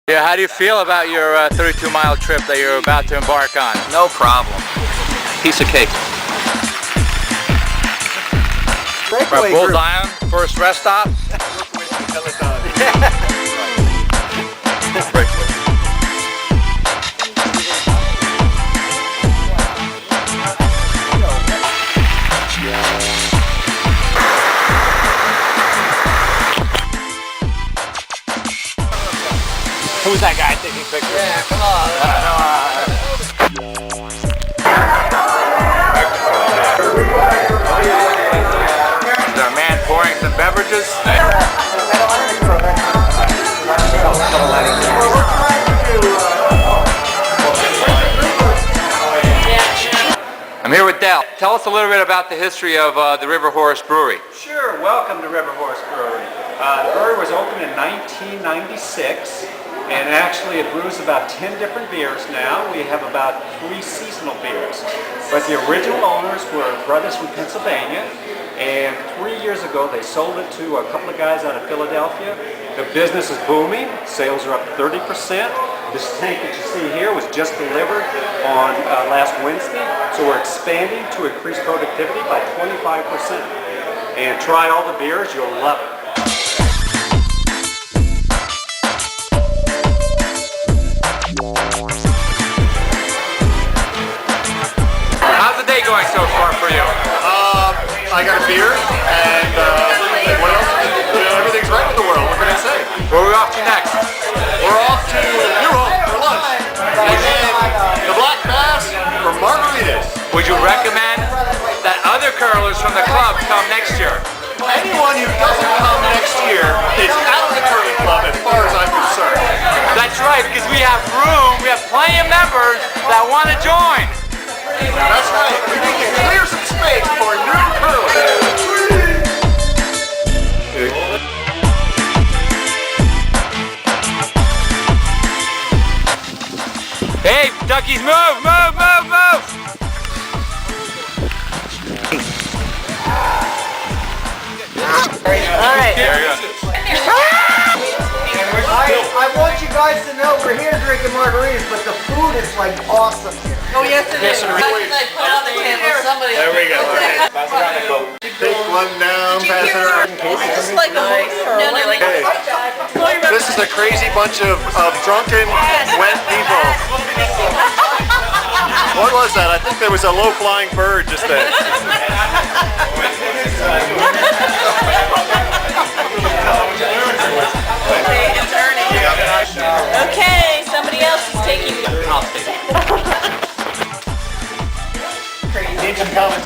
Yeah, how do you feel about your 32-mile trip that you're about to embark on? No problem. Piece of cake. Right, Bull Dion, first rest stop. Who's that guy taking pictures? Yeah, come on. Is there a man pouring some beverages? I'm here with Del. Tell us a little bit about the history of the River Horse Brewery. Sure, welcome to River Horse Brewery. The brewery was opened in 1996, and actually it brews about 10 different beers now. We have about 3 seasonal beers. But the original owners were brothers from Pennsylvania, and 3 years ago they sold it to a couple of guys out of Philadelphia. The business is booming. Sales are up 30%. This tank that you see here was just delivered on last Wednesday, so we're expanding to increase productivity by 25%. And try all the beers, you'll love it. How's the day going so far for you? I got a beer, and what else? Everything's right with the world. What can I say? Where are we off to next? We're off to Europe for lunch, and then the Black Bass for margaritas. Would you recommend that other curlers from the club come next year? Anyone who doesn't come next year is out of the curling club, as far as I'm concerned. That's right, because we have room, we have plenty of members that want to join. That's right. We need to clear some space for new curling. Hey, duckies, move, move, move, move! Alright. There you go. I want you guys to know we're here drinking margaritas, but the food is like awesome here. Oh, yes, it is. I put on the table. Somebody. There we go. Take one down, pass it around. It's just like a no, no, like. Hey, this is a crazy bunch of drunken, wet people. What was that? I think there was a low-flying bird just then. Okay, somebody else is taking. Need some comments.